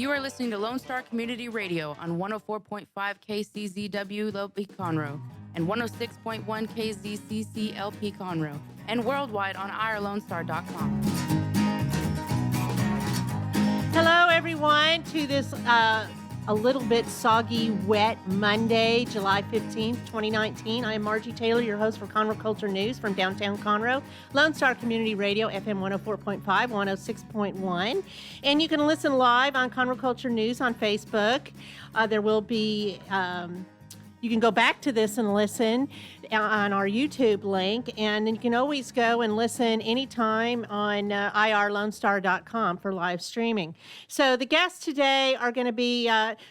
You are listening to Lone Star Community Radio on 104.5 KCZW LP Conroe and 106.1 KZCC LP Conroe and worldwide on irlonestar.com. Hello, everyone, to this a little bit soggy, wet Monday, July 15th, 2019. I am Margie Taylor, your host for Conroe Culture News from downtown Conroe, Lone Star Community Radio, FM 104.5, 106.1. And you can listen live on Conroe Culture News on Facebook. There will be... you can go back to this and listen on our YouTube link, and then you can always go and listen anytime on irlonestar.com for live streaming. So the guests today are going to be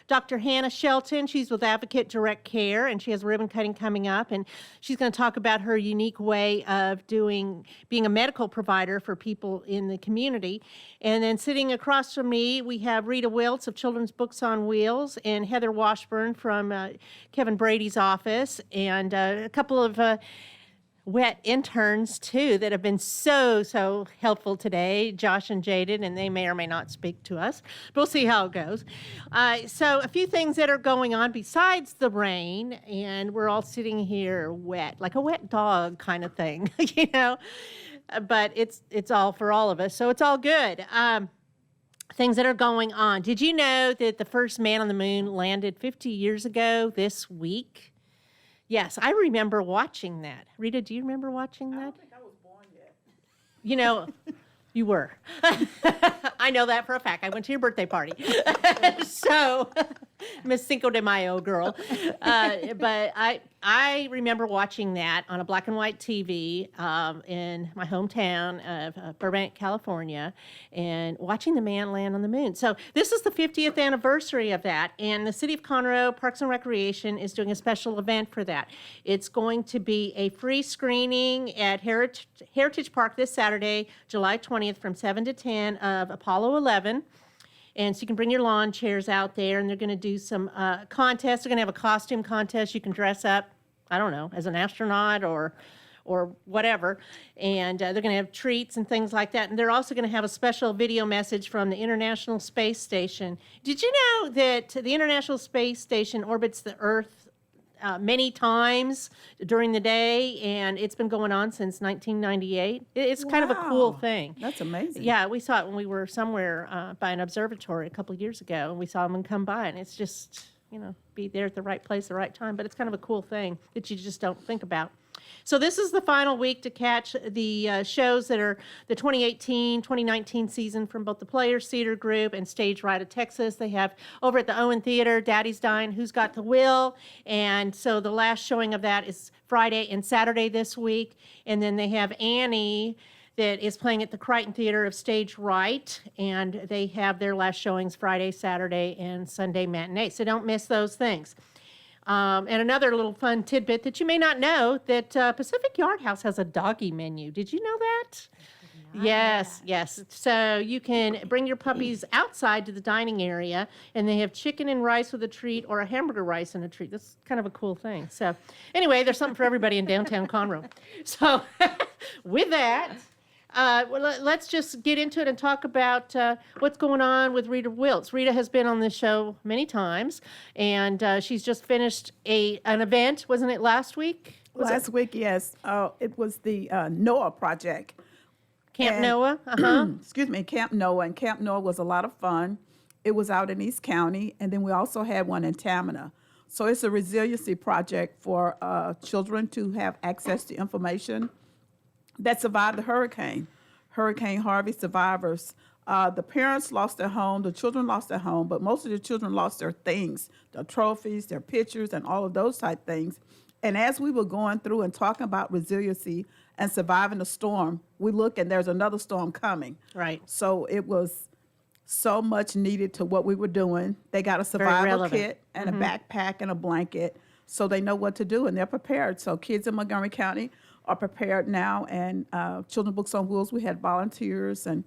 Dr. Hannah Shelton. She's with Advocate Direct Care, and she has ribbon cutting coming up, and she's going to talk about her unique way of being a medical provider for people in the community. And then sitting across from me, we have Rita Wiltz of Children's Books on Wheels and Heather Washburn from Kevin Brady's office, and a couple of wet interns, too, that have been so helpful today, Josh and Jaden, and they may or may not speak to us. We'll see how it goes. So a few things that are going on besides the rain, and we're all sitting here wet, like a wet dog kind of thing, you know, but it's all for all of us, so it's all good. Things that are going on. Did you know that the first man on the moon landed 50 years ago this week? Yes, I remember watching that. Rita, do you remember watching that? I don't think I was born yet. You know, you were. I know that for a fact. I went to your birthday party. So, Miss Cinco de Mayo girl. But I remember watching that on a black and white TV in my hometown of Burbank, California, and watching the man land on the moon. So this is the 50th anniversary of that, and the City of Conroe Parks and Recreation is doing a special event for that. It's going to be a free screening at Heritage Park this Saturday, July 20th from 7 to 10 of Apollo 11. And so you can bring your lawn chairs out there, and they're going to do some contests. They're going to have a costume contest. You can dress up, I don't know, as an astronaut or whatever. And they're going to have treats and things like that. And they're also going to have a special video message from the International Space Station. Did you know that the International Space Station orbits the Earth many times during the day, and it's been going on since 1998. It's kind of a cool thing. That's amazing. Yeah, we saw it when we were somewhere by an observatory a couple of years ago, and we saw them come by, and it's just, be there at the right place, the right time. But it's kind of a cool thing that you just don't think about. So this is the final week to catch the shows that are the 2018-2019 season from both the Players Theater Group and Stage Right of Texas. They have over at the Owen Theater, Daddy's Dying, Who's Got the Will? And so the last showing of that is Friday and Saturday this week. And then they have Annie that is playing at the Crichton Theater of Stage Right, and they have their last showings Friday, Saturday, and Sunday matinee. So don't miss those things. And another little fun tidbit that you may not know, that Pacific Yard House has a doggy menu. Did you know that? Yes. So you can bring your puppies outside to the dining area, and they have chicken and rice with a treat or a hamburger rice and a treat. That's kind of a cool thing. So anyway, there's something for everybody in downtown Conroe. So with that, let's just get into it and talk about what's going on with Rita Wiltz. Rita has been on this show many times, and she's just finished an event. Wasn't it last week? Last week, yes. It was the NOAA project. Camp NOAA? Excuse me, Camp NOAA. And Camp NOAA was a lot of fun. It was out in East County, and then we also had one in Tamina. So it's a resiliency project for children to have access to information that survived the Hurricane Harvey survivors. The parents lost their home, the children lost their home, but most of the children lost their things, their trophies, their pictures, and all of those type things. And as we were going through and talking about resiliency and surviving the storm, we look and there's another storm coming. Right. So it was so much needed to what we were doing. They got a survival kit and a backpack and a blanket, so they know what to do and they're prepared. So kids in Montgomery County are prepared now, and Children's Books on Wheels, we had volunteers, and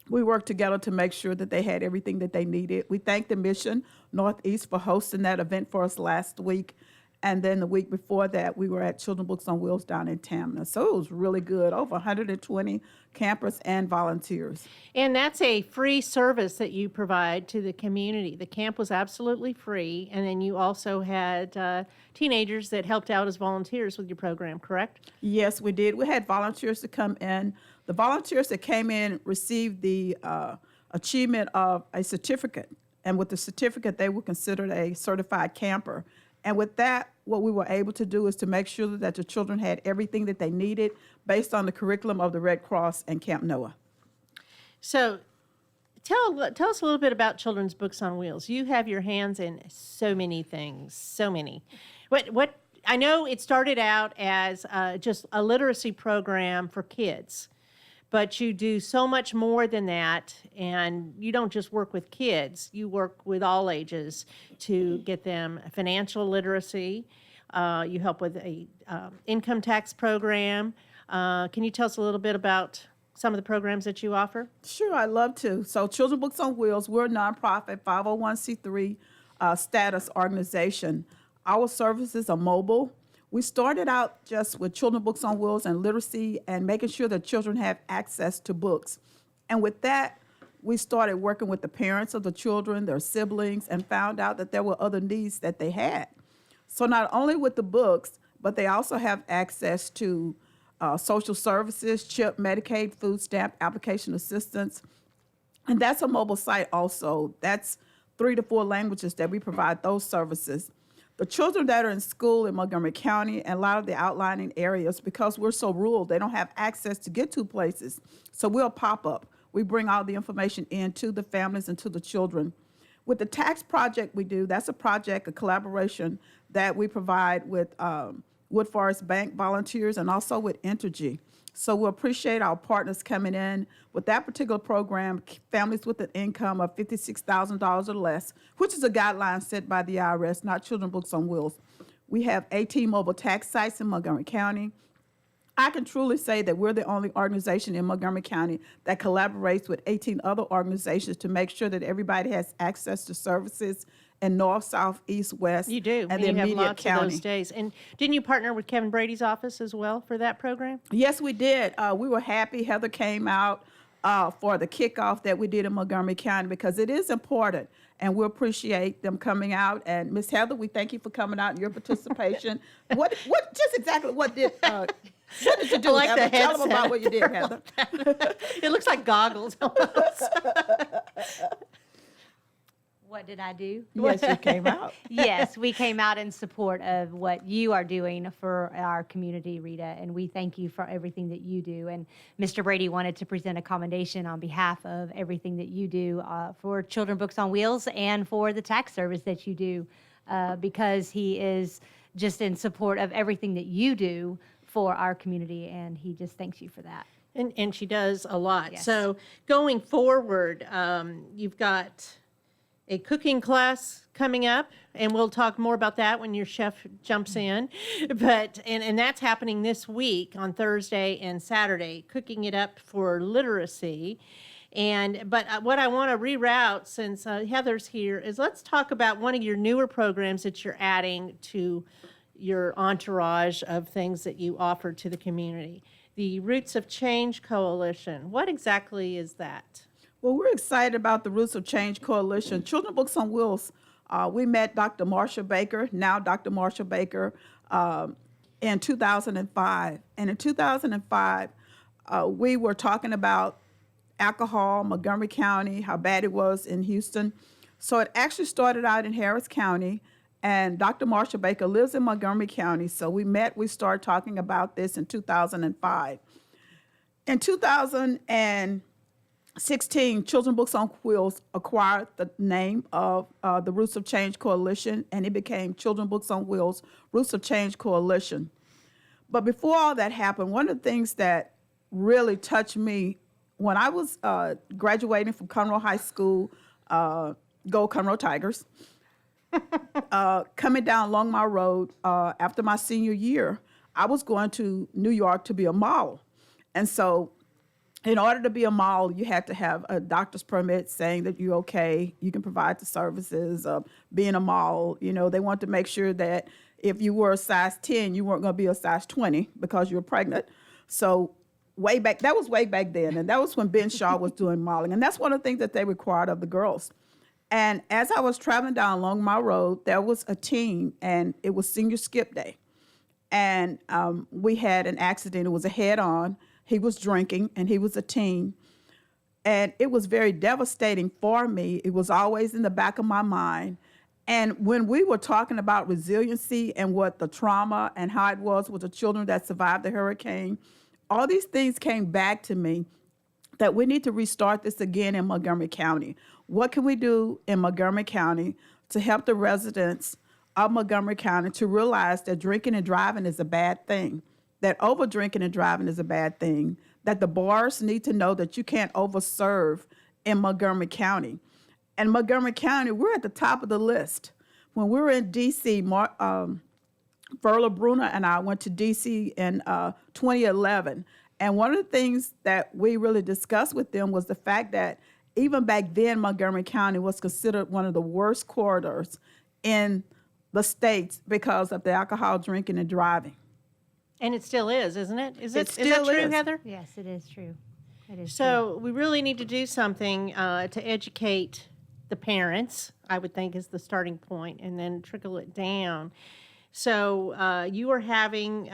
we worked together to make sure that they had everything that they needed. We thank the Mission Northeast for hosting that event for us last week, And then the week before that, we were at Children's Books on Wheels down in Tamna. So it was really good. Over 120 campers and volunteers. And that's a free service that you provide to the community. The camp was absolutely free. And then you also had teenagers that helped out as volunteers with your program, correct? Yes, we did. We had volunteers to come in. The volunteers that came in received the achievement of a certificate. And with the certificate, they were considered a certified camper. And with that, what we were able to do is to make sure that the children had everything that they needed based on the curriculum of the Red Cross and Camp Noah. So tell us a little bit about Children's Books on Wheels. You have your hands in so many things, so many. What I know it started out as just a literacy program for kids, but you do so much more than that, and you don't just work with kids, you work with all ages to get them financial literacy. You help with a income tax program. Can you tell us a little bit about some of the programs that you offer? Sure, I'd love to. So Children's Books on Wheels, we're a nonprofit 501c3 status organization. Our services are mobile. We started out just with Children's Books on Wheels and literacy and making sure that children have access to books. And with that, we started working with the parents of the children, their siblings, and found out that there were other needs that they had. So not only with the books, but they also have access to social services, CHIP, Medicaid, food stamp, application assistance. And that's a mobile site also. That's 3 to 4 languages that we provide those services. The children that are in school in Montgomery County and a lot of the outlying areas, because we're so rural, they don't have access to get to places. So we'll pop up. We bring all the information in to the families and to the children. With the tax project we do, that's a project, a collaboration that we provide with Wood Forest Bank volunteers and also with Entergy. So we appreciate our partners coming in. With that particular program, families with an income of $56,000 or less, which is a guideline set by the IRS, not Children's Books on Wheels. We have 18 mobile tax sites in Montgomery County. I can truly say that we're the only organization in Montgomery County that collaborates with 18 other organizations to make sure that everybody has access to services in north, south, east, west, You do. and the you have immediate lots county. of those days. And didn't you partner with Kevin Brady's office as well for that program? Yes, we did. We were happy. Heather came out for the kickoff that we did in Montgomery County because it is important, and we appreciate them coming out. And Miss Heather, we thank you for coming out and your participation. What just exactly what did you do, I like Heather? the Tell them headset. about what you did, Heather. It looks like goggles almost. What did I do? Yes, you came out. Yes, we came out in support of what you are doing for our community, Rita, and we thank you for everything that you do. And Mr. Brady wanted to present a commendation on behalf of everything that you do for Children's Books on Wheels and for the tax service that you do, because he is just in support of everything that you do for our community, and he just thanks you for that. And she does a lot. Yes. So going forward, you've got a cooking class coming up, and we'll talk more about that when your chef jumps in. But and that's happening this week on Thursday and Saturday, cooking it up for literacy. But what I want to reroute, since Heather's here, is let's talk about one of your newer programs that you're adding to your entourage of things that you offer to the community. The Roots of Change Coalition. What exactly is that? Well, we're excited about the Roots of Change Coalition. Children's Books on Wheels, we met Dr. Marsha Baker, now Dr. Marsha Baker, in 2005. And in 2005, we were talking about alcohol, Montgomery County, how bad it was in Houston. So it actually started out in Harris County, and Dr. Marsha Baker lives in Montgomery County. So we met, we started talking about this in 2005. In 2016, Children's Books on Wheels acquired the name of the Roots of Change Coalition, and it became Children's Books on Wheels, Roots of Change Coalition. But before all that happened, one of the things that really touched me when I was graduating from Conroe High School, go Conroe Tigers, coming down Long Mile Road after my senior year, I was going to New York to be a model. And so in order to be a model, you had to have a doctor's permit saying that you're okay, you can provide the services of being a model. You know, they want to make sure that if you were a size 10, you weren't going to be a size 20 because you were pregnant. So that was way back then. And that was when Ben Shaw was doing modeling. And that's one of the things that they required of the girls. And as I was traveling down along my road, there was a teen, and it was senior skip day. And we had an accident. It was a head-on. He was drinking, and he was a teen. And it was very devastating for me. It was always in the back of my mind. And when we were talking about resiliency and what the trauma and how it was with the children that survived the hurricane, all these things came back to me that we need to restart this again in Montgomery County. What can we do in Montgomery County to help the residents of Montgomery County to realize that drinking and driving is a bad thing, that over drinking and driving is a bad thing, that the bars need to know that you can't overserve in Montgomery County. And Montgomery County, we're at the top of the list. When we were in D.C., Verla Bruner and I went to D.C. in 2011. And one of the things that we really discussed with them was the fact that even back then, Montgomery County was considered one of the worst corridors in the states because of the alcohol drinking and driving. And it still is, isn't it? Is that still true, is. Heather? Yes, it is true. It is true. So we really need to do something to educate the parents, I would think, is the starting point, and then trickle it down. So you are having,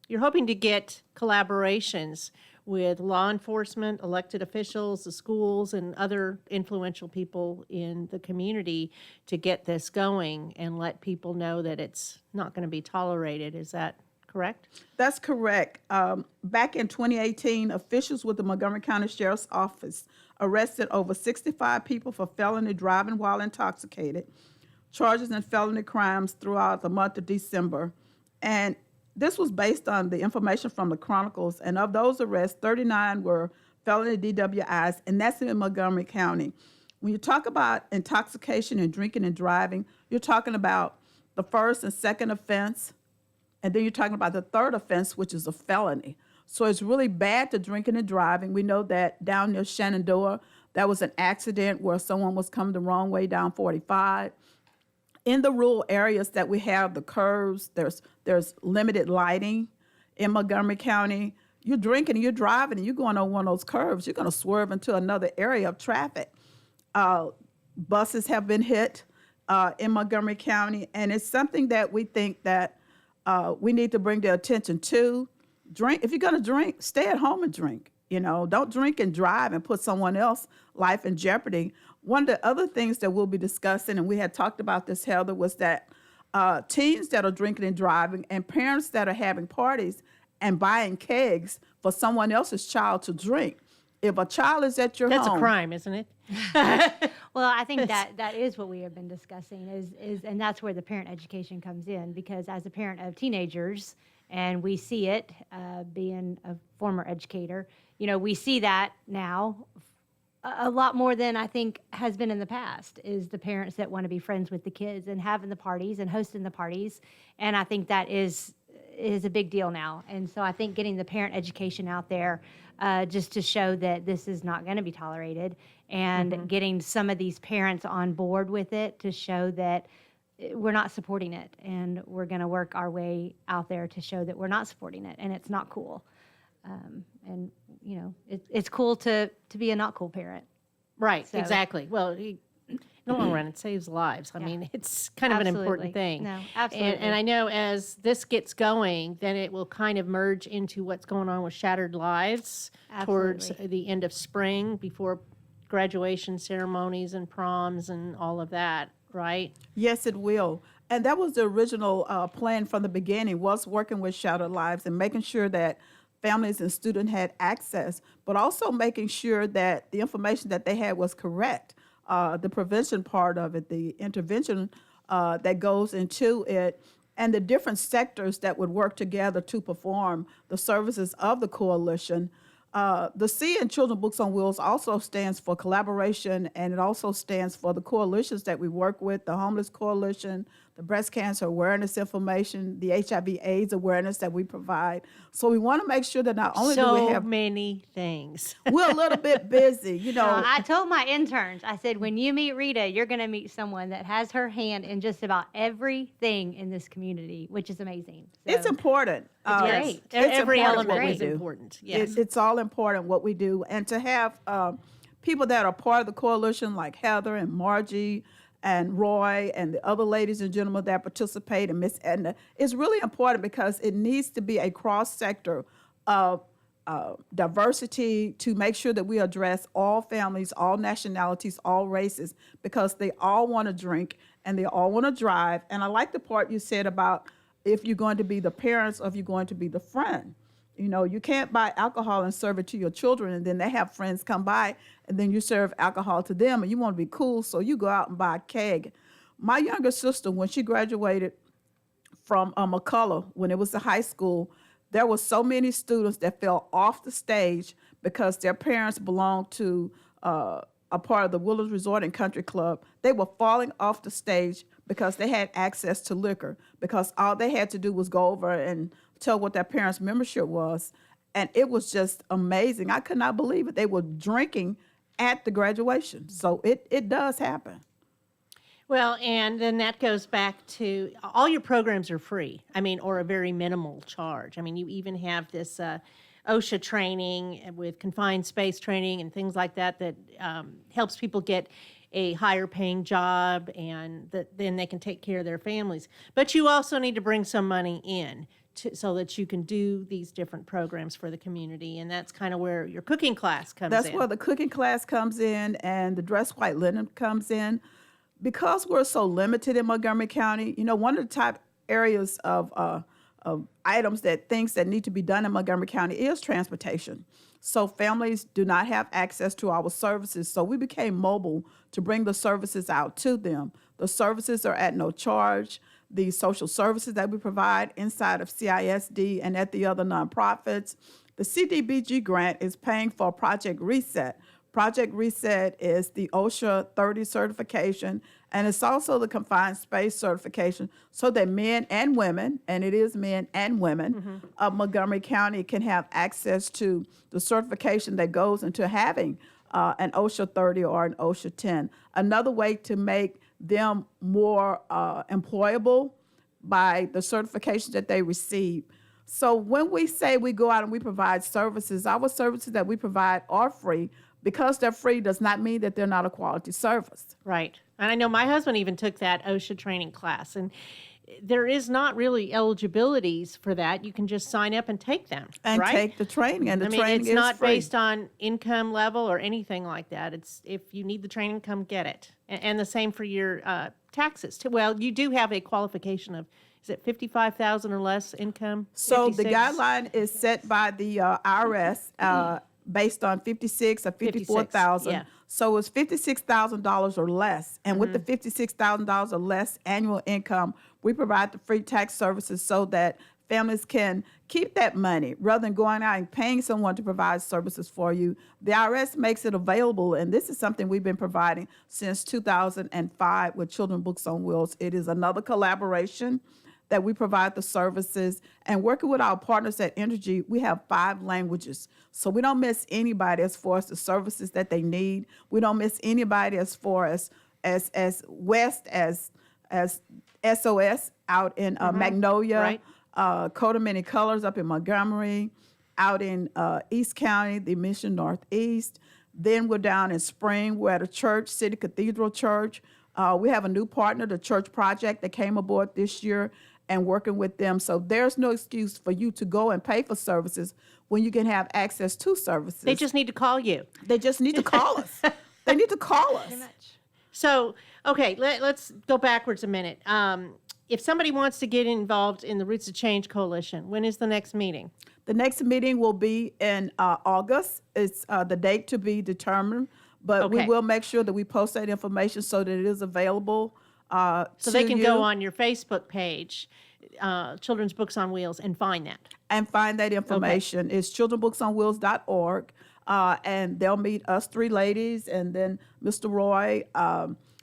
you're hoping to get collaborations with law enforcement, elected officials, the schools, and other influential people in the community to get this going and let people know that it's not going to be tolerated. Is that correct? That's correct. Back in 2018, officials with the Montgomery County Sheriff's Office arrested over 65 people for felony driving while intoxicated, charges and felony crimes throughout the month of December. And this was based on the information from the Chronicles. And of those arrests, 39 were felony DWIs, and that's in Montgomery County. When you talk about intoxication and drinking and driving, you're talking about the first and second offense, and then you're talking about the third offense, which is a felony. So it's really bad to drinking and driving. We know that down near Shenandoah, there was an accident where someone was coming the wrong way down 45. In the rural areas that we have the curves, there's limited lighting in Montgomery County. You're drinking and you're driving and you're going on one of those curves, you're going to swerve into another area of traffic. Buses have been hit in Montgomery County, and it's something that we think that we need to bring their attention to. Drink. If you're going to drink, stay at home and drink. Don't drink and drive and put someone else's life in jeopardy. One of the other things that we'll be discussing, and we had talked about this, Heather, was that teens that are drinking and driving and parents that are having parties and buying kegs for someone else's child to drink. If a child is at your home... That's a crime, isn't it? Well, I think that is what we have been discussing, and that's where the parent education comes in, because as a parent of teenagers, and we see it, being a former educator, we see that now a lot more than I think has been in the past, is the parents that want to be friends with the kids and having the parties and hosting the parties. And I think that is a big deal now. And so I think getting the parent education out there just to show that this is not going to be tolerated, and getting some of these parents on board with it to show that we're not supporting it, and we're going to work our way out there to show that we're not supporting it, and it's not cool. And it's cool to be a not cool parent. Right, So- exactly. Well, in the long run, it saves lives. I mean, it's kind of an important Absolutely. thing. No, absolutely. And I know as this gets going, then it will kind of merge into what's going on with Shattered Lives towards Absolutely. the end of spring, before graduation ceremonies and proms and all of that, right? Yes, it will. And that was the original plan from the beginning, was working with Shattered Lives and making sure that families and students had access, but also making sure that the information that they had was correct. The prevention part of it, the intervention that goes into it, and the different sectors that would work together to perform the services of the coalition. The C in Children's Books on Wheels also stands for collaboration, and it also stands for the coalitions that we work with, the Homeless Coalition, the the breast cancer awareness information, the HIV/AIDS awareness that we provide. So we want to make sure that not only do we So have, many things. we're a little bit busy, you know. I told my interns, I said, when you meet Rita, you're going to meet someone that has her hand in just about everything in this community, which is amazing. So, It's important. Great. It's Every important element what we is do. important. Yes. It's all important what we do. And to have people that are part of the coalition like Heather and Margie and Roy and the other ladies and gentlemen that participate, and Miss Edna, is really important because it needs to be a cross-sector of diversity to make sure that we address all families, all nationalities, all races, because they all want to drink and they all want to drive. And I like the part you said about if you're going to be the parents or if you're going to be the friend. You know, you can't buy alcohol and serve it to your children, and then they have friends come by, and then you serve alcohol to them, and you want to be cool, so you go out and buy a keg. My younger sister, when she graduated from McCullough, when it was the high school, there were so many students that fell off the stage because their parents belonged to a part of the Willows Resort and Country Club. They were falling off the stage because they had access to liquor, because all they had to do was go over and tell what their parents' membership was. And it was just amazing. I could not believe it. They were drinking at the graduation. So it does happen. Well, and then that goes back to all your programs are free. I mean, or a very minimal charge. I mean, you even have this OSHA training with confined space training and things like that that helps people get a higher paying job, and then they can take care of their families. But you also need to bring some money in so that you can do these different programs for the community, and that's kind of where your cooking class comes in. That's where the cooking class comes in, and the dress white linen comes in. Because we're so limited in Montgomery County, you know, one of the top areas of items things that need to be done in Montgomery County is transportation. So families do not have access to our services. So we became mobile to bring the services out to them. The services are at no charge. The social services that we provide inside of CISD and at the other nonprofits. The CDBG grant is paying for Project Reset. Project Reset is the OSHA 30 certification, and it's also the confined space certification, so that men and women, and it is men and women, of Montgomery County can have access to the certification that goes into having an OSHA 30 or an OSHA 10. Another way to make them more employable by the certifications that they receive. So when we say we go out and we provide services, our services that we provide are free. Because they're free does not mean that they're not a quality service. Right. And I know my husband even took that OSHA training class, and there is not really eligibilities for that. You can just sign up and take them. And right? take the training, and the training is free. It's not based on income level or anything like that. It's if you need the training, come get it. And the same for your taxes too. Well, you do have a qualification of, is it 55,000 or less income? So 56? the guideline is set by the IRS based on 56 or 54,000. yeah. So it's $56,000 or less. And with the $56,000 or less annual income, we provide the free tax services so that families can keep that money rather than going out and paying someone to provide services for you. The IRS makes it available, and this is something we've been providing since 2005 with Children's Books on Wheels. It is another collaboration that we provide the services, and working with our partners at Energy, we have 5 languages. So we don't miss anybody as far as the services that they need. We don't miss anybody as far as West as SOS out in Magnolia, right. Coat of Many Colors up in Montgomery, out in East County, the Mission Northeast. Then we're down in Spring. We're at a church, City Cathedral Church. We have a new partner, the Church Project, that came aboard this year, and working with them. So there's no excuse for you to go and pay for services when you can have access to services. They just need to call you. They just need to call us. They need to call us. So, okay, let's go backwards a minute. If somebody wants to get involved in the Roots of Change Coalition, when is the next meeting? The next meeting will be in August. It's the date to be determined, but we Okay. will make sure that we post that information so that it is available So they can go on your Facebook page, Children's Books on Wheels, and find that. and find that information. It's childrenbooksonwheels.org, and they'll meet us 3 ladies and then Mr. Roy,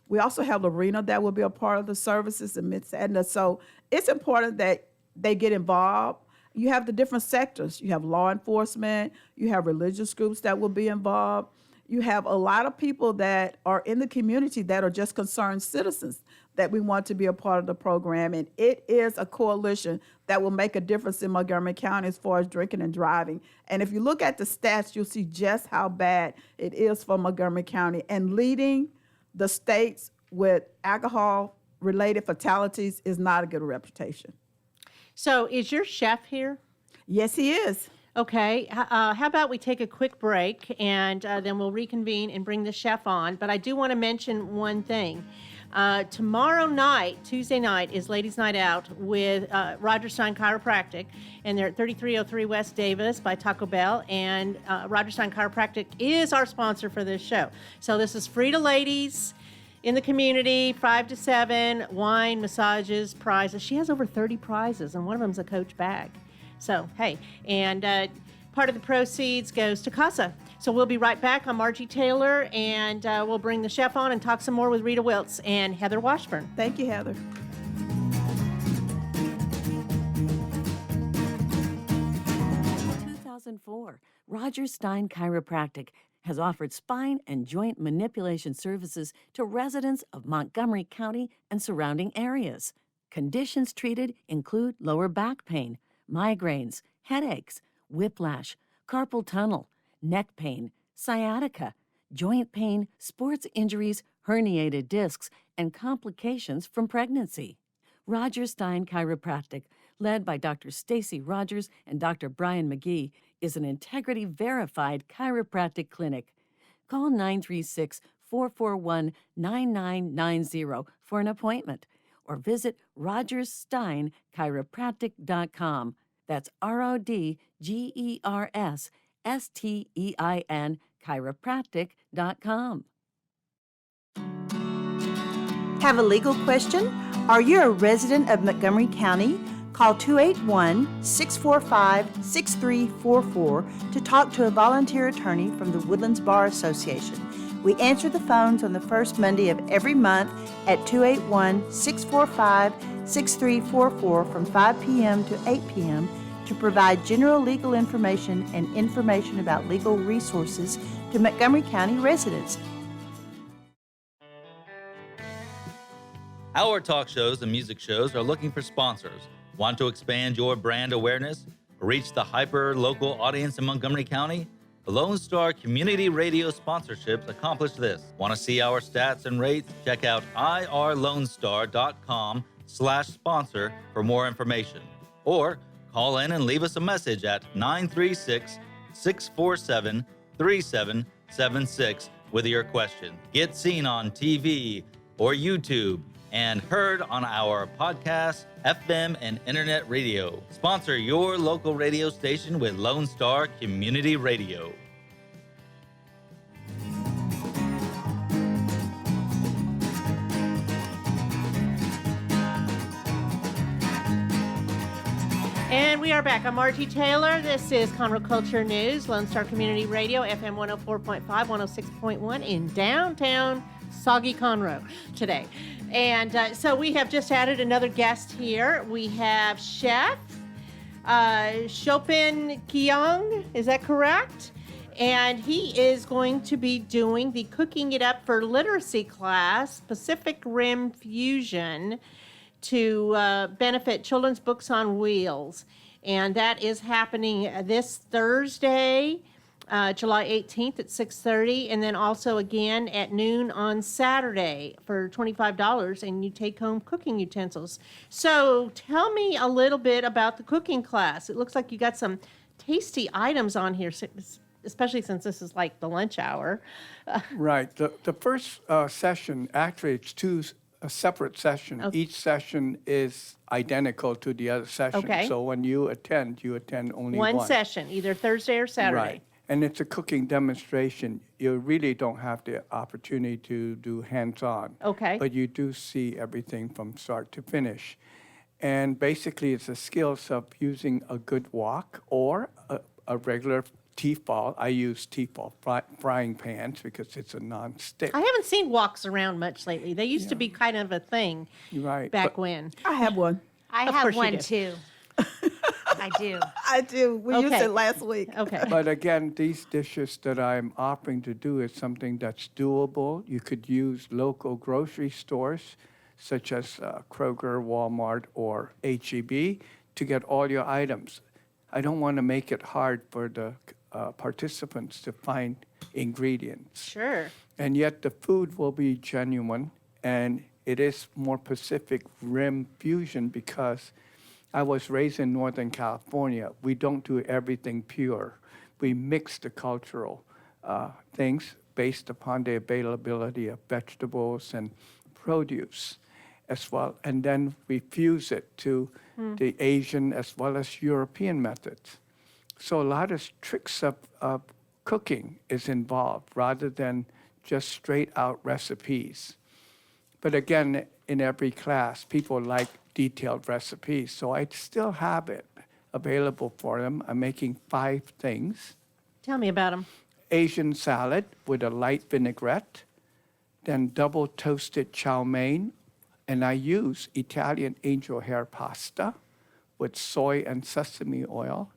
We also have Lorena that will be a part of the services and Miss Edna. So it's important that they get involved. You have the different sectors. You have law enforcement. You have religious groups that will be involved. You have a lot of people that are in the community that are just concerned citizens that we want to be a part of the program. And it is a coalition that will make a difference in Montgomery County as far as drinking and driving. And if you look at the stats, you'll see just how bad it is for Montgomery County. And leading the states with alcohol-related fatalities is not a good reputation. So is your chef here? Yes, he is. Okay. How about we take a quick break and then we'll reconvene and bring the chef on. But I do want to mention one thing. Tomorrow night, Tuesday night, is Ladies' Night Out with Roger Stein Chiropractic, and they're at 3303 West Davis by Taco Bell, and Roger Stein Chiropractic is our sponsor for this show. So this is free to ladies in the community, 5 to 7, wine, massages, prizes. She has over 30 prizes, and one of them's a Coach bag. So, hey, and part of the proceeds goes to CASA. So we'll be right back. I'm Margie Taylor, and we'll bring the chef on and talk some more with Rita Wiltz and Heather Washburn. Thank you, Heather. In 2004, Roger Stein Chiropractic has offered spine and joint manipulation services to residents of Montgomery County and surrounding areas. Conditions treated include lower back pain, migraines, headaches, whiplash, carpal tunnel, neck pain, sciatica, joint pain, sports injuries, herniated discs, and complications from pregnancy. Roger Stein Chiropractic, led by Dr. Stacy Rogers and Dr. Brian McGee, is an integrity-verified chiropractic clinic. Call 936-441-9990 for an appointment or visit rogerssteinchiropractic.com. That's RODGERSSTEIN chiropractic.com. Have a legal question? Are you a resident of Montgomery County? Call 281-645-6344 to talk to a volunteer attorney from the Woodlands Bar Association. We answer the phones on the first Monday of every month at 281-645-6344 from 5 p.m. to 8 p.m. to provide general legal information and information about legal resources to Montgomery County residents. Our talk shows and music shows are looking for sponsors. Want to expand your brand awareness? Reach the hyper-local audience in Montgomery County? The Lone Star Community Radio sponsorships accomplish this. Want to see our stats and rates? Check out irlonestar.com/sponsor for more information. Or call in and leave us a message at 936-647-3776 with your question. Get seen on TV or YouTube and heard on our podcast, FM, and internet radio. Sponsor your local radio station with Lone Star Community Radio. And we are back. I'm Margie Taylor. This is Conroe Culture News, Lone Star Community Radio, FM 104.5, 106.1 in downtown soggy Conroe today. And so we have just added another guest here. We have Chef Shelton Keong, is that correct? And he is going to be doing the Cooking It Up for Literacy class, Pacific Rim Fusion, to benefit Children's Books on Wheels. And that is happening this Thursday, July 18th at 6:30, and then also again at noon on Saturday for $25, and you take home cooking utensils. So tell me a little bit about the cooking class. It looks like you got some tasty items on here, especially since this is like the lunch hour. Right. The first session, actually it's a separate session. Okay. Each session is identical to the other session. Okay. So when you attend only One session, either Thursday or Saturday. Right. And it's a cooking demonstration. You really don't have the opportunity to do hands-on. Okay. But you do see everything from start to finish. And basically it's the skills of using a good wok or a regular Tefal. I use Tefal frying pans because it's a non-stick. I haven't seen woks around much lately. They used to be kind of a thing Right. back but- when. I have one. I Of have course you one do. too. I do. I do. We used Okay. it last week. Okay. But again, these dishes that I'm offering to do is something that's doable. You could use local grocery stores such as Kroger, Walmart, or H-E-B to get all your items. I don't want to make it hard for the participants to find ingredients. Sure. And yet the food will be genuine, and it is more Pacific Rim fusion because I was raised in Northern California. We don't do everything pure. We mix the cultural things based upon the availability of vegetables and produce as well. And then we fuse it to the Asian as well as European methods. So a lot of tricks of cooking is involved rather than just straight out recipes. But again, in every class, people like detailed recipes, so I still have it available for them. I'm making 5 things. Tell me about them. Asian salad with a light vinaigrette, then double toasted chow mein, and I use Italian angel hair pasta with soy and sesame oil.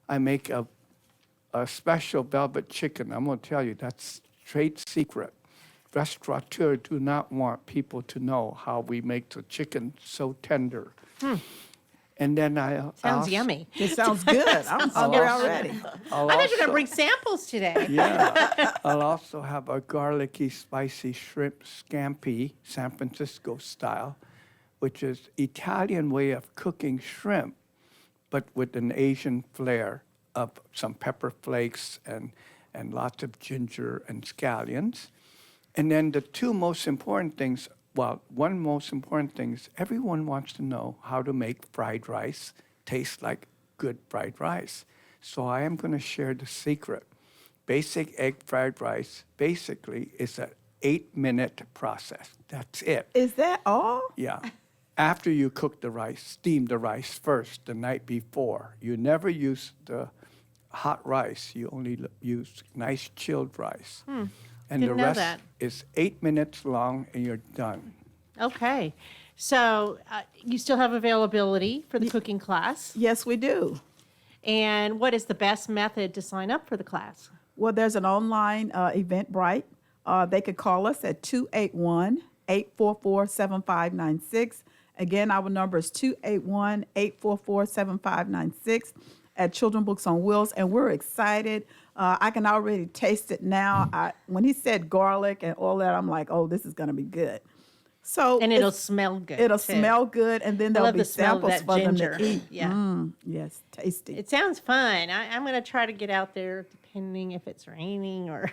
I make a special velvet chicken. I'm going to tell you, that's trade secret. Restaurateurs do not want people to know how we make the chicken so tender. And then Sounds yummy. It sounds good. I'm hungry already. I'll I thought you were going also- to bring samples today. Yeah. I'll also have a garlicky, spicy shrimp scampi, San Francisco style, which is Italian way of cooking shrimp, but with an Asian flair of some pepper flakes and lots of ginger and scallions. And then the 2 most important things, well, one most important thing is everyone wants to know how to make fried rice taste like good fried rice. So I am going to share the secret. Basic egg fried rice basically is an 8-minute process. That's it. Is that all? Yeah. After you cook the rice, steam the rice first the night before. You never use the hot rice. You only use nice chilled rice. And Didn't the know rest that. is 8 minutes long and you're done. Okay. So you still have availability for the cooking class. Yes, we do. And what is the best method to sign up for the class? Well, there's an online Eventbrite. They could call us at 281-844-7596. Again, our number is 281-844-7596 at Children Books on Wheels, and we're excited. I can already taste it now. When he said garlic and all that, I'm like, oh, this is going to be good. So And it'll it's- smell good. It'll too. smell good, and then I there'll love be the smell of samples that for ginger. them to eat. Yeah. Yes, tasty. It sounds fun. I'm going to try to get out there, depending if it's raining or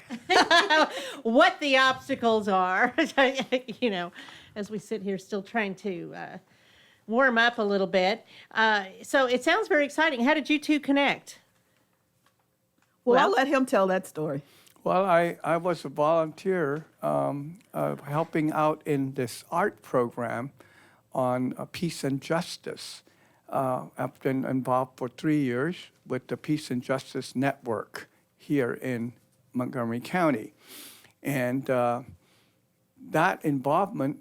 what the obstacles are. You know, as we sit here still trying to warm up a little bit. So it sounds very exciting. How did you 2 connect? Well, well- I'll let him tell that story. Well, I was a volunteer helping out in this art program on peace and justice. I've been involved for 3 years with the Peace and Justice Network here in Montgomery County. And that involvement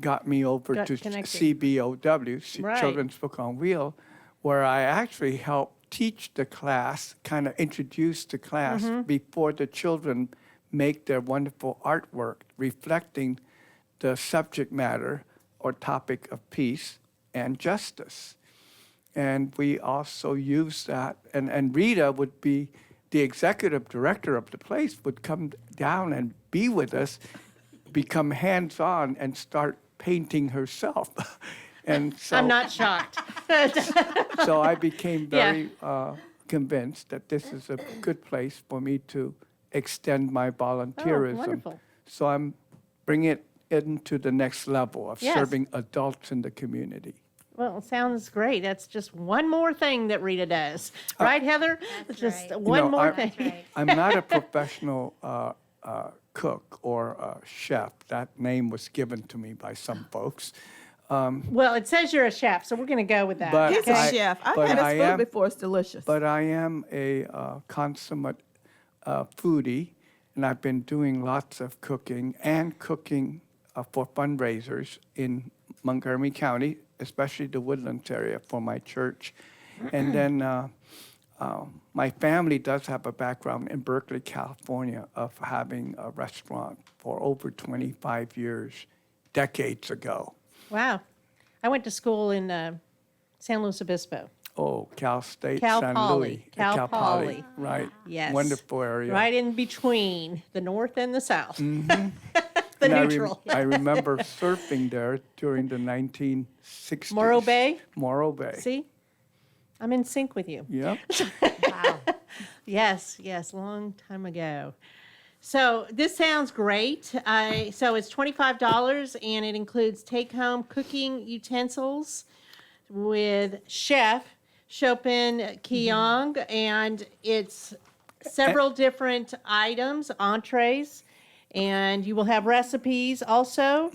got me over Got to connected. CBOW, Right. Children's Book on Wheel, where I actually helped teach the class, kind of introduce the class before the children make their wonderful artwork reflecting the subject matter or topic of peace and justice. And we also use that, and Rita would be the executive director of the place, would come down and be with us, become hands-on and start painting herself. And so I'm not shocked. so I became Yeah. very convinced that this is a good place for me to extend my volunteerism. wonderful. So I'm bringing it into the next level of Yes. serving adults in the community. Well, it sounds great. That's just one more thing that Rita does. Right, Heather? That's just right. one know, more I- thing. That's right. I'm not a professional cook or chef. That name was given to me by some folks. Well, it says you're a chef, so we're going to go with that. But He's a chef. I've but had his I food am- before. It's delicious. But I am a consummate foodie, and I've been doing lots of cooking for fundraisers in Montgomery County, especially the Woodlands area for my church. And then my family does have a background in Berkeley, California, of having a restaurant for over 25 years, decades ago. Wow. I went to school in San Luis Obispo. Oh, Cal State, Cal San Poly. Luis. Cal Poly. Right. Yes. Wonderful area. Right in between the north and the south. The And neutral. I remember surfing there during the 1960s. Morro Bay? Morro Bay. See? I'm in sync with you. Yep. Wow. Yes, long time ago. So this sounds great. So it's $25 and it includes take-home cooking utensils with chef Chopin Keong, and it's several different items, entrees, and you will have recipes also.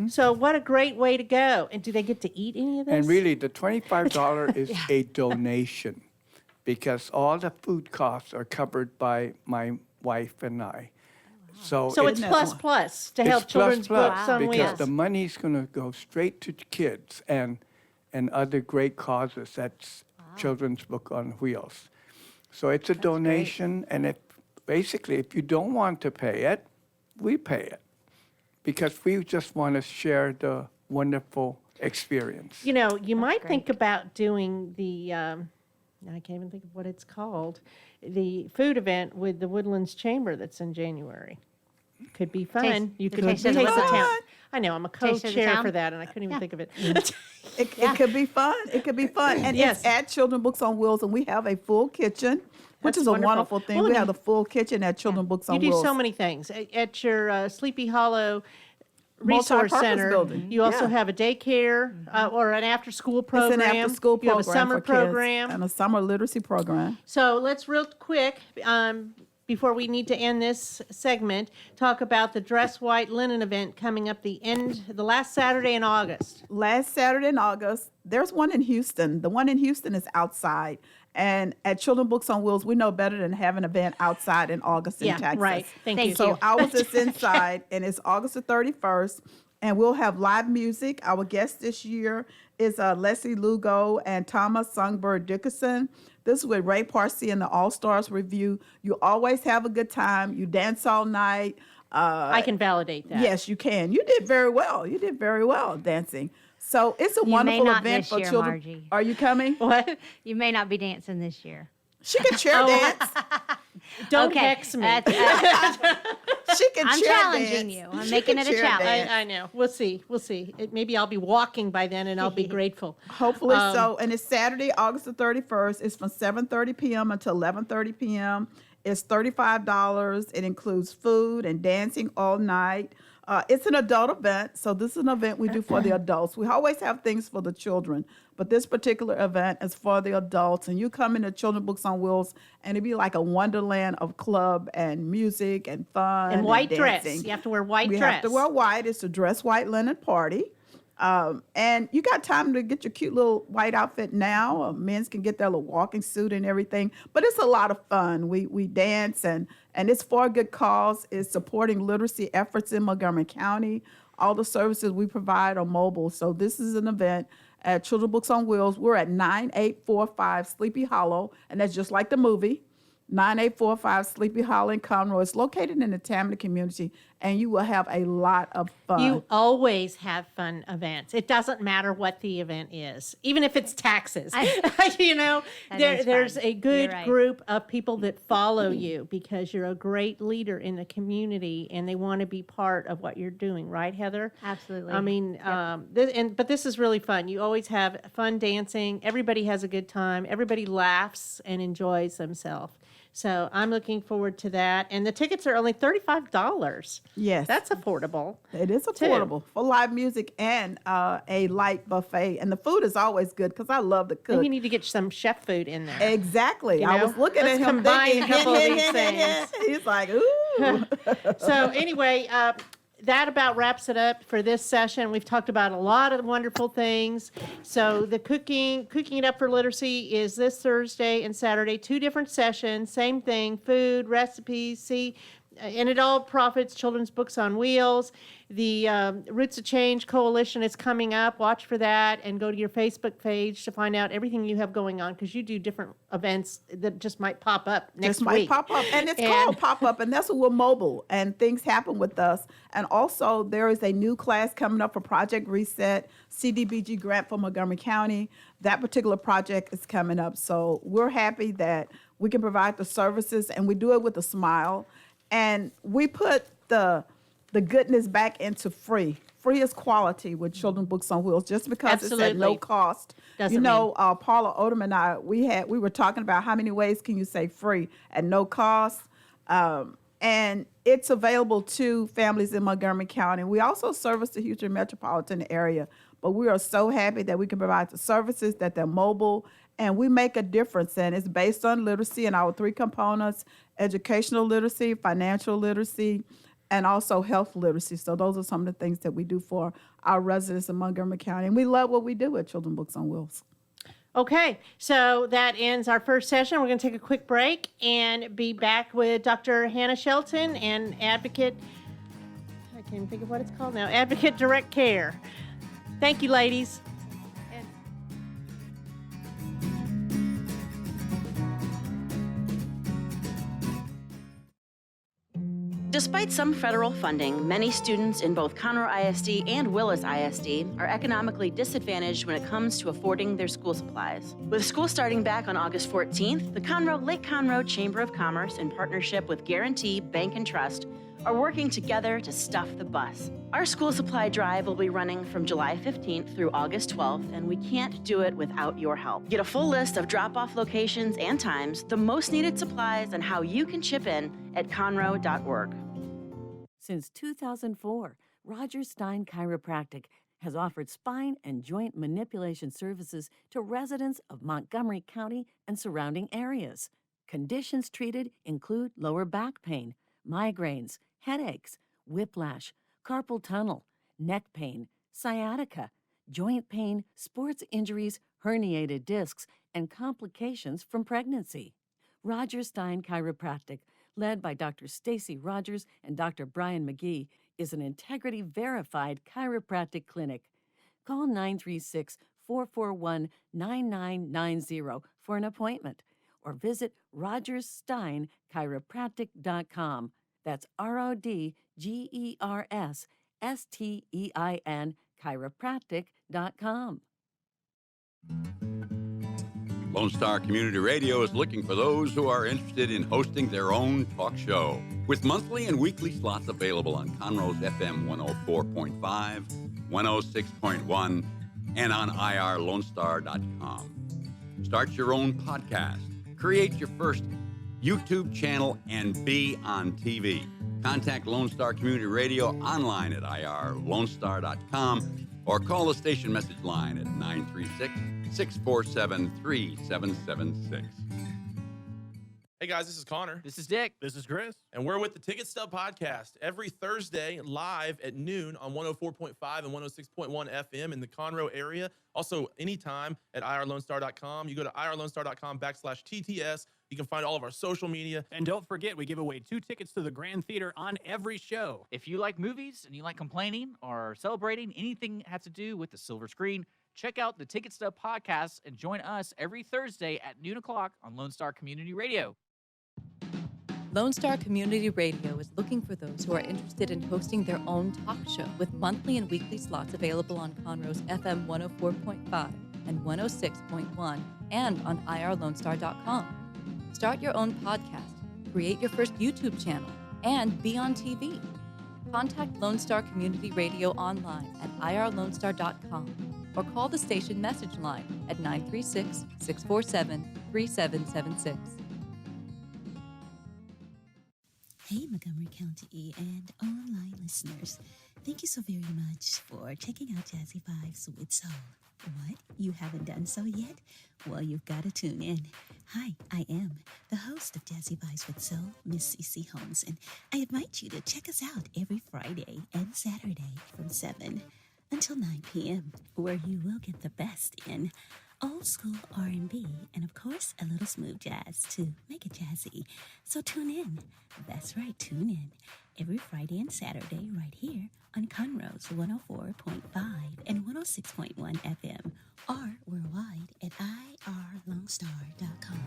So what a great way to go. And do they get to eat any of this? And really, the $25 is a donation because all the food costs are covered by my wife and I. So it's Isn't that plus to it's help children's books on because wheels. the money's going to go straight to kids and other great causes. That's Children's Book on Wheels. So it's a donation, and if you don't want to pay it, we pay it because we just want to share the wonderful experience. You know, you might think about doing the, I can't even think of what it's called, the food event with the Woodlands Chamber that's in January. Could be fun. Taste- You the could Taste of the Taste the Woodlands. Town. I know, I'm a Taste of the co-chair Town? for that, and I couldn't even think of it. It could be fun. It could be fun. And Yes. it's at Children's Books on Wheels, and we have a full kitchen, which That's is a wonderful. wonderful thing. Well, We and have the full kitchen at Children's Books You on do Wheels. so many things. At your Sleepy Hollow Resource Multi-purpose Center, building. you also Yeah. have a daycare or an after-school It's program. an after-school You program have a summer for kids program. and a summer literacy program. So let's real quick, before we need to end this segment, talk about the Dress White Linen event coming up the last Saturday in August. Last Saturday in August, there's one in Houston. The one in Houston is outside. And at Children's Books on Wheels, we know better than having an event outside in August in Yeah, Texas. right. Thank you. So ours is inside, and it's August the 31st. And we'll have live music. Our guest this year is Leslie Lugo and Thomas Songbird Dickerson. This is with Ray Parsi and the All-Stars Review. You always have a good time. You dance all night. I can validate that. Yes, you can. You did very well. You did very well dancing. So it's a You may wonderful not event this for year, children. Margie. Are you coming? What? You may not be dancing this year. She can chair dance. Don't Okay, vex me. She can I'm chair challenging dance. you. I'm She making can it a chair challenge. dance. I know. We'll see. Maybe I'll be walking by then, and I'll be grateful. Hopefully so. And it's Saturday, August the 31st. It's from 7:30 p.m. until 11:30 p.m. It's $35. It includes food and dancing all night. It's an adult event, so this is an event we do for the adults. We always have things for the children, but this particular event is for the adults. And you come into Children's Books on Wheels, and it'd be like a wonderland of club and music and fun And white dress. dancing. You have to wear white We dress. have to wear white. It's a dress white linen party. And you got time to get your cute little white outfit now. Men's can get their little walking suit and everything. But it's a lot of fun. We dance, and it's for a good cause. It's supporting literacy efforts in Montgomery County. All the services we provide are mobile. So this is an event at Children's Books on Wheels. We're at 9845 Sleepy Hollow, and that's just like the movie. 9845 Sleepy Hollow in Conroe. It's located in the Tammany community, and you will have a lot of fun. You always have fun events. It doesn't matter what the event is, even if it's taxes. You know, That is there's fun. a good You're right. group of people that follow you because you're a great leader in the community, and they want to be part of what you're doing. Right, Heather? Absolutely. I mean, but this is really fun. You always have fun dancing. Everybody has a good time. Everybody laughs and enjoys themselves. So I'm looking forward to that. And the tickets are only $35. Yes. That's affordable. It is affordable for live music and a light buffet. And the food is always good because I love to And cook. you need to get some chef food in there. Exactly. You I know? was looking Let's at him combine thinking, a couple of these things. He's like, ooh. So anyway, that about wraps it up for this session. We've talked about a lot of wonderful things. So the cooking it up for literacy is this Thursday and Saturday, 2 different sessions, same thing, food, recipes, and it all profits Children's Books on Wheels. The Roots of Change Coalition is coming up. Watch for that and go to your Facebook page to find out everything you have going on, because you do different events that just might pop up next week. Pop up, and it's called Pop Up, and that's what we're mobile, and things happen with us. And also, there is a new class coming up for Project Reset, CDBG grant for Montgomery County. That particular project is coming up, so we're happy that we can provide the services, and we do it with a smile. And we put the goodness back into free. Free is quality with Children's Books on Wheels, just because it's at no cost. Paula Odom and I, we were talking about how many ways can you say free at no cost. And it's available to families in Montgomery County. We also service the Houston metropolitan area, but we are so happy that we can provide the services, that they're mobile, and we make a difference. And it's based on literacy and our 3 components: educational literacy, financial literacy, and also health literacy. So those are some of the things that we do for our residents in Montgomery County. And we love what we do at Children's Books on Wheels. Okay, so that ends our first session. We're going to take a quick break and be back with Dr. Hannah Shelton and Advocate, I can't even think of what it's called now, Advocate Direct Care. Thank you, ladies. Despite some federal funding, many students in both Conroe ISD and Willis ISD are economically disadvantaged when it comes to affording their school supplies. With school starting back on August 14th, the Lake Conroe Chamber of Commerce, in partnership with Guarantee Bank and Trust, are working together to stuff the bus. Our school supply drive will be running from July 15th through August 12th, and we can't do it without your help. Get a full list of drop-off locations and times, the most needed supplies, and how you can chip in at conroe.org. Since 2004, Roger Stein Chiropractic has offered spine and joint manipulation services to residents of Montgomery County and surrounding areas. Conditions treated include lower back pain, migraines, headaches, whiplash, carpal tunnel, neck pain, sciatica, joint pain, sports injuries, herniated discs, and complications from pregnancy. Roger Stein Chiropractic, led by Dr. Stacy Rogers and Dr. Brian McGee, is an integrity-verified chiropractic clinic. Call 936-441-9990 for an appointment, or visit rogerssteinchiropractic.com. That's RODGERSSTEIN chiropractic.com. Lone Star Community Radio is looking for those who are interested in hosting their own talk show, with monthly and weekly slots available on Conroe's FM 104.5, 106.1, and on irlonestar.com. Start your own podcast, create your first YouTube channel, and be on TV. Contact Lone Star Community Radio online at irlonestar.com or call the station message line at 936-647-3776. Hey guys, this is Connor. This is Dick. This is Chris. And we're with the Ticket Stub Podcast every Thursday live at noon on 104.5 and 106.1 FM in the Conroe area. Also, anytime at irlonestar.com. You go to irlonestar.com/TTS. You can find all of our social media. And don't forget, we give away 2 tickets to the Grand Theater on every show. If you like movies and you like complaining or celebrating anything that has to do with the silver screen, check out the Ticket Stub Podcast and join us every Thursday at noon o'clock on Lone Star Community Radio. Lone Star Community Radio is looking for those who are interested in hosting their own talk show with monthly and weekly slots available on Conroe's FM 104.5 and 106.1 and on irlonestar.com. Start your own podcast, create your first YouTube channel, and be on TV. Contact Lone Star Community Radio online at irlonestar.com or call the station message line at 936-647-3776. Hey, Montgomery County and online listeners. Thank you so very much for checking out Jazzy Vibes with Soul. What? You haven't done so yet? Well, you've got to tune in. Hi, I am the host of Jazzy Vibes with Soul, Miss CeCe Holmes, and I invite you to check us out every Friday and Saturday from 7 until 9 p.m., where you will get the best in old school R&B and, of course, a little smooth jazz to make it jazzy. So tune in. That's right, tune in every Friday and Saturday right here on Conroe's 104.5 and 106.1 FM or worldwide at irlongstar.com.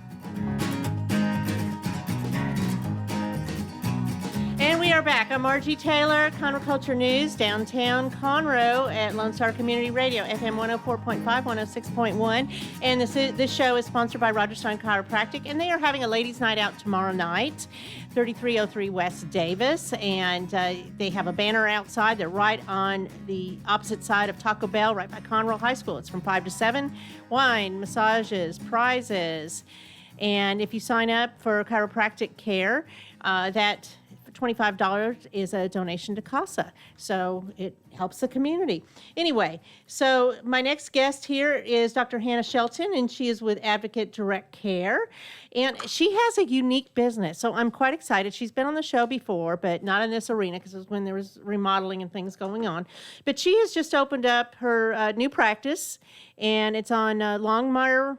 And we are back. I'm Margie Taylor, Conroe Culture News, downtown Conroe at Lone Star Community Radio, FM 104.5, 106.1. And this show is sponsored by Roger Stein Chiropractic, and they are having a ladies' night out tomorrow night, 3303 West Davis. And they have a banner outside. They're right on the opposite side of Taco Bell, right by Conroe High School. It's from 5 to 7. Wine, massages, prizes. And if you sign up for chiropractic care, that $25 is a donation to CASA, so it helps the community. Anyway, so my next guest here is Dr. Hannah Shelton, and she is with Advocate Direct Care, and she has a unique business, so I'm quite excited. She's been on the show before, but not in this arena because it was when there was remodeling and things going on. But she has just opened up her new practice, and it's on Longmire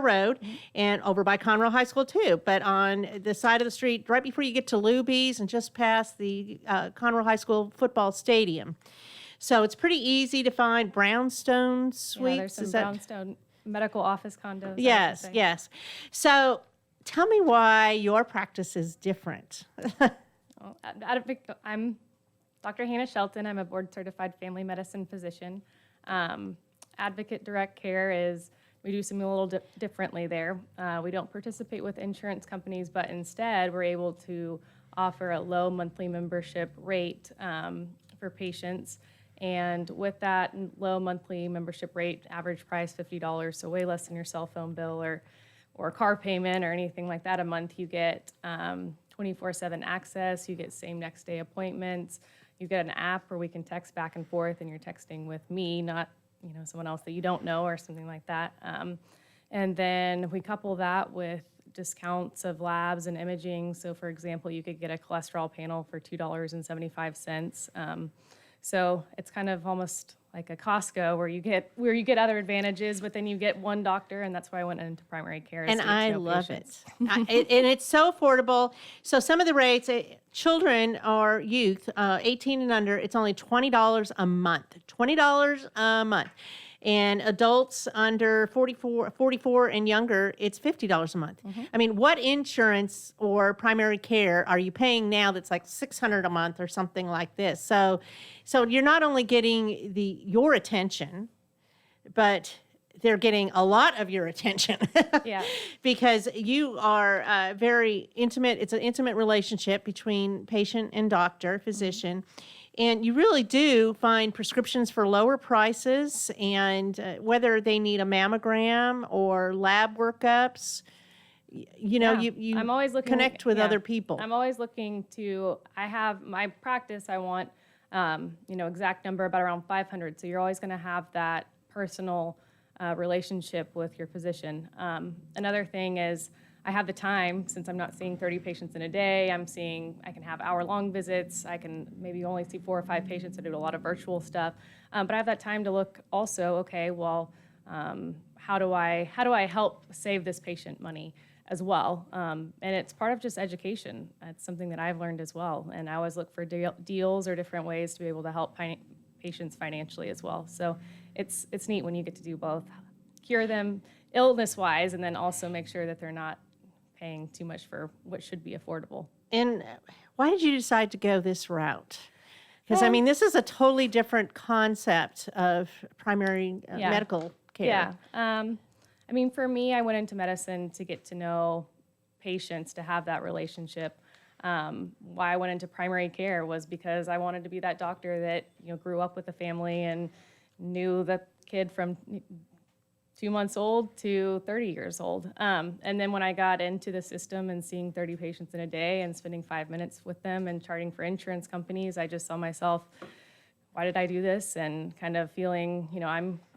Road and over by Conroe High School too, but on the side of the street right before you get to Luby's and just past the Conroe High School football stadium. So it's pretty easy to find. Brownstone Suites. Yeah, there's some brownstone medical office condos. Yes, yes. So tell me why your practice is different. Well, I'm Dr. Hannah Shelton. I'm a board-certified family medicine physician. Advocate Direct Care is we do something a little differently there. We don't participate with insurance companies, but instead we're able to offer a low monthly membership rate for patients. And with that low monthly membership rate, average price $50, so way less than your cell phone bill or car payment or anything like that a month, you get 24/7 access, you get same next day appointments, you get an app where we can text back and forth and you're texting with me, not someone else that you don't know or something like that. And then we couple that with discounts of labs and imaging. So for example, you could get a cholesterol panel for $2.75. So it's kind of almost like a Costco where you get other advantages, but then you get one doctor, and that's why I went into primary care. And I love it. And it's so affordable. So some of the rates, children or youth, 18 and under, it's only $20 a month. $20 a month. And adults under 44 and younger, it's $50 a month. Mm-hmm. I mean, what insurance or primary care are you paying now that's like $600 a month or something like this? So you're not only getting your attention, but they're getting a lot of your attention. Yeah. Because you are very intimate. It's an intimate relationship between patient and doctor, physician. Mm-hmm. And you really do find prescriptions for lower prices, and whether they need a mammogram or lab workups, you I'm always looking, connect with other people. I'm always looking I have my practice, I want, exact number, about around 500. So you're always going to have that personal relationship with your physician. Another thing is I have the time, since I'm not seeing 30 patients in a day, I can have hour-long visits, I can maybe only see 4 or 5 patients. I do a lot of virtual stuff, but I have that time to look also, okay, well, how do I help save this patient money as well? And it's part of just education. It's something that I've learned as well, and I always look for deals or different ways to be able to help patients financially as well. So it's neat when you get to do both, cure them illness-wise, and then also make sure that they're not paying too much for what should be affordable. And why did you decide to go this route? Because, this is a totally different concept of primary medical care. Yeah. For me, I went into medicine to get to know patients, to have that relationship. Why I went into primary care was because I wanted to be that doctor that grew up with a family and knew the kid from 2 months old to 30 years old. And then when I got into the system and seeing 30 patients in a day and spending 5 minutes with them and charting for insurance companies, I just saw myself why did I do this? And kind of feeling,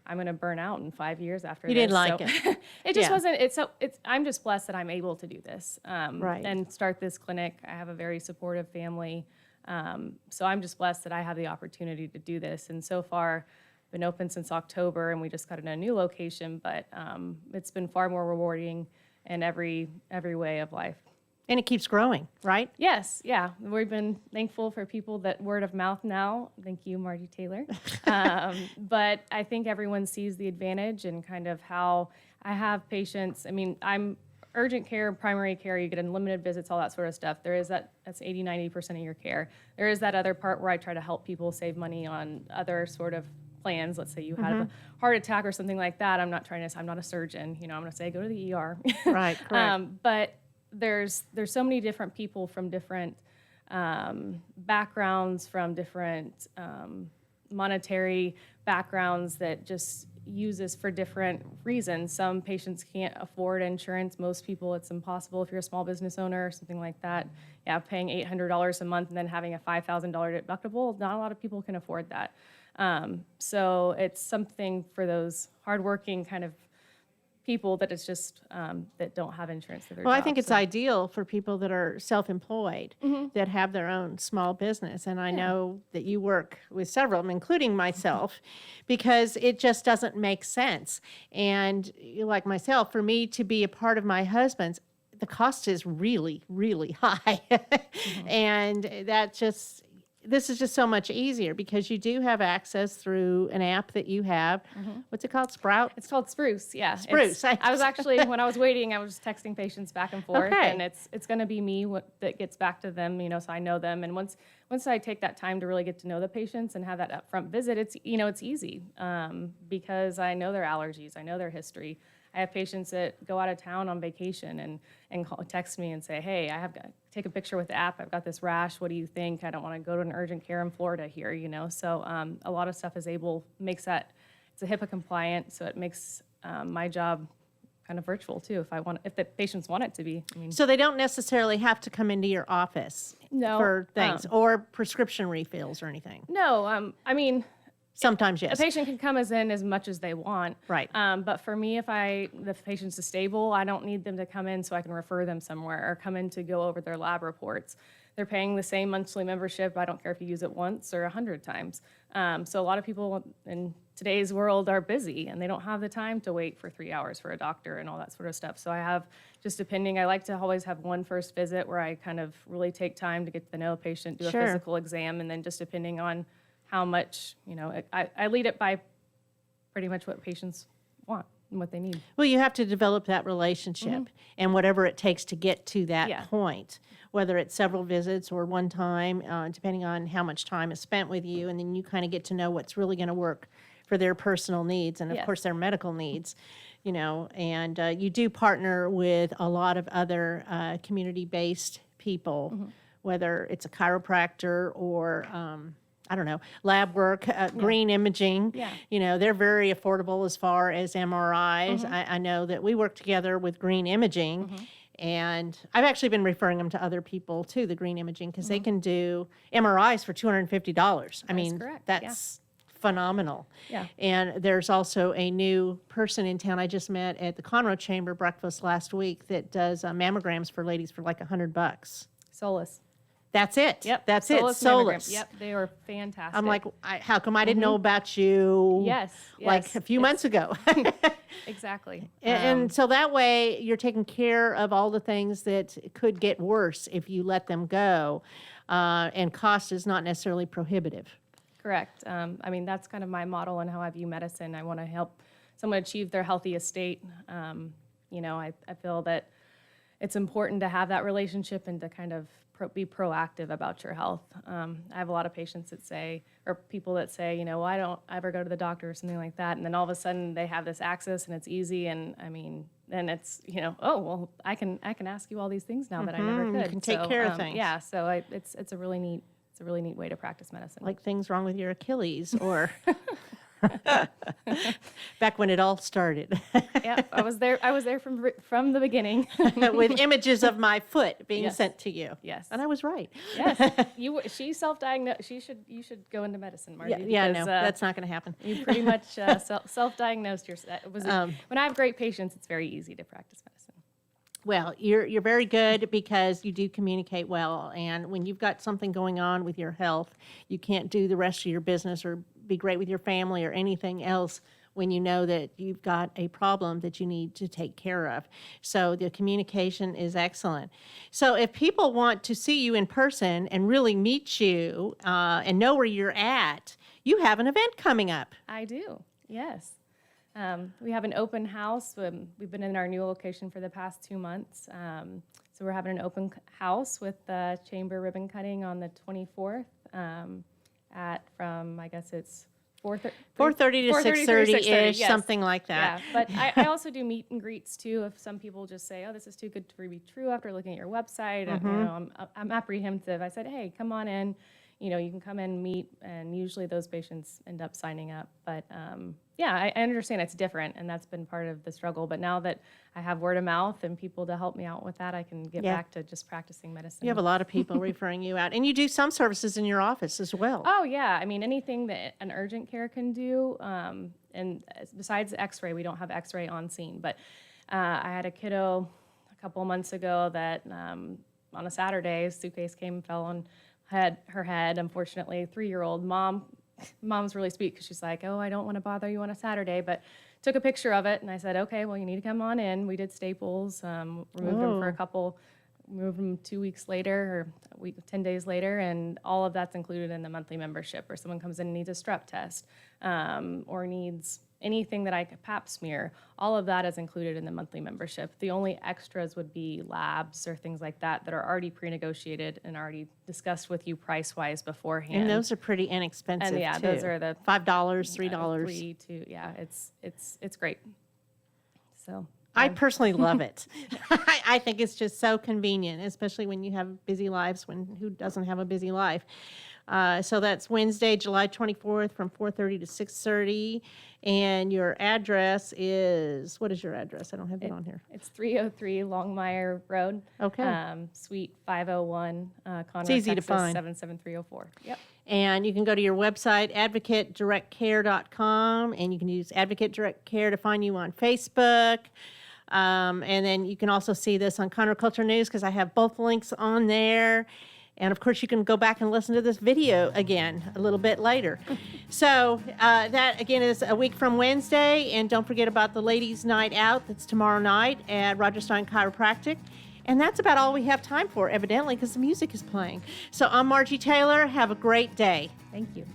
I'm going to burn out in 5 years after You this. didn't like So it. it just Yeah. wasn't, I'm just blessed that I'm able to do this Right. and start this clinic. I have a very supportive family. So I'm just blessed that I have the opportunity to do this. And so far, been open since October, and we just got in a new location, but it's been far more rewarding in every way of life. And it keeps growing, right? Yes, yeah. We've been thankful for people that word of mouth now. Thank you, Margie Taylor. But I think everyone sees the advantage and kind of how I have patients. I mean, I'm urgent care, primary care, you get unlimited visits, all that sort of stuff. That's 80-90% of your care. There is that other part where I try to help people save money on other sort of plans. Let's say you had a heart attack or something like that. I'm not a surgeon. I'm going to say go to the ER. Right, correct. But there's so many different people from different backgrounds, from different monetary backgrounds that just use this for different reasons. Some patients can't afford insurance. Most people, it's impossible if you're a small business owner or something like that. Yeah, paying $800 a month and then having a $5,000 deductible, not a lot of people can afford that. So it's something for those hardworking kind of people that it's just that don't have insurance for their Well, I job, think it's so. ideal for people that are self-employed, that have their own small business. And I know that you work with several of them, including myself, because it just doesn't make sense. And like myself, for me to be a part of my husband's, the cost is really, really high. And this is just so much easier because you do have access through an app that you have. What's it called? Sprout? It's called Spruce, yeah. Spruce. I was actually, when I was waiting, I was texting patients back and forth, Okay. and it's going to be me that gets back to them, so I know them. And once I take that time to really get to know the patients and have that upfront visit, it's easy because I know their allergies, I know their history. I have patients that go out of town on vacation and text me and say, hey, I have got take a picture with the app. I've got this rash. What do you think? I don't want to go to an urgent care in Florida here, So a lot of stuff makes that, it's a HIPAA compliant, so it makes my job kind of virtual too, if the patients want it to be. So they don't necessarily have to come into your office for things or prescription refills or anything. No, Sometimes, yes. A patient can come in as much as they want. Right. But for me, if the patient's stable, I don't need them to come in so I can refer them somewhere or come in to go over their lab reports. They're paying the same monthly membership. I don't care if you use it once or 100 times. So a lot of people in today's world are busy and they don't have the time to wait for 3 hours for a doctor and all that sort of stuff. So I have, just depending, I like to always have one first visit where I kind of really take time to get to know a patient, do a physical exam, and then just depending on how much, I lead it by pretty much what patients want and what they need. Well, you have to develop that relationship and whatever it takes to get to that point, whether it's several visits or one time, depending on how much time is spent with you. And then you kind of get to know what's really going to work for their personal needs and, of course, their medical needs, and you do partner with a lot of other community-based people, whether it's a chiropractor or I don't know, lab work, green imaging. Yeah. They're very affordable as far as MRIs. I know that we work together with green imaging, and I've actually been referring them to other people too, the green imaging, because they can do MRIs for $250. I mean, correct, that's phenomenal. Yeah. And there's also a new person in town I just met at the Conroe Chamber breakfast last week that does mammograms for ladies for like $100. Solus. That's it. Yep. That's Solus it. mammogram. Solus. Yep. They were fantastic. I'm like, how come I didn't know about you? Yes. Like a few months ago. Exactly. And so that way you're taking care of all the things that could get worse if you let them go. And cost is not necessarily prohibitive. Correct. That's kind of my model and how I view medicine. I want to help someone achieve their healthiest state. I feel that it's important to have that relationship and to kind of be proactive about your health. I have a lot of patients that say, or people that say, well, I don't ever go to the doctor or something like that. And then all of a sudden they have this access and it's easy. And then it's, oh, well, I can ask you all these things now that I never could. You can take care of things. Yeah. So it's a really neat way to practice medicine. Like things wrong with your Achilles or... Back when it all started. Yeah, I was there from the beginning. With images of my foot being Yes. sent to you. Yes. And I was right. Yes. She self-diagnosed. You should go into medicine, Margie. Yeah, because, no, that's not going to happen. You pretty much self-diagnosed yourself. When I have great patients, it's very easy to practice medicine. Well, you're very good because you do communicate well, and when you've got something going on with your health, you can't do the rest of your business or be great with your family or anything else when you know that you've got a problem that you need to take care of. So the communication is excellent. So if people want to see you in person and really meet you and know where you're at, you have an event coming up. I do, yes. We have an open house. We've been in our new location for the past 2 months. So we're having an open house with the chamber ribbon cutting on the 24th from, I guess it's 4:30 to 6:30-ish, yes. something like that. Yeah, but I also do meet and greets too. If some people just say, "Oh, this is too good to be true," after looking at your website, and, I'm apprehensive. I said, "Hey, come on in. You can come in and meet," and usually those patients end up signing up. But I understand it's different, and that's been part of the struggle. But now that I have word of mouth and people to help me out with that, I can get back to just practicing medicine. You have a lot of people referring you out, and you do some services in your office as well. Oh yeah, I mean anything that an urgent care can do, and besides X-ray, we don't have X-ray on scene. But I had a kiddo a couple of months ago that on a Saturday, a suitcase came and fell on her head. Unfortunately, 3-year-old mom's really sweet because she's like, "Oh, I don't want to bother you on a Saturday," but took a picture of it, and I said, "Okay, well, you need to come on in." We did staples, removed them for a couple, moved them 2 weeks later or 10 days later, and all of that's included in the monthly membership. Or someone comes in and needs a strep test, or needs anything that I could pap smear, all of that is included in the monthly membership. The only extras would be labs or things like that are already pre-negotiated and already discussed with you price-wise beforehand. And those are pretty inexpensive, and yeah, too. those are the $5, $3. It's great. So I personally love it. I think it's just so convenient, especially when you have busy lives. Who doesn't have a busy life? So that's Wednesday, July 24th from 4:30 to 6:30. And your address is, what is your address? I don't have it on here. It's 303 Longmire Road. Okay. Suite 501, Conroe, It's easy to Texas, find. 77304. Yep. And you can go to your website, advocatedirectcare.com, and you can use Advocate Direct Care to find you on Facebook. And then you can also see this on Conroe Culture News because I have both links on there. And of course, you can go back and listen to this video again a little bit later. So that, again, is a week from Wednesday. And don't forget about the Ladies' Night Out. That's tomorrow night at Roger Stein Chiropractic. And that's about all we have time for, evidently, because the music is playing. So I'm Margie Taylor. Have a great day. Thank you.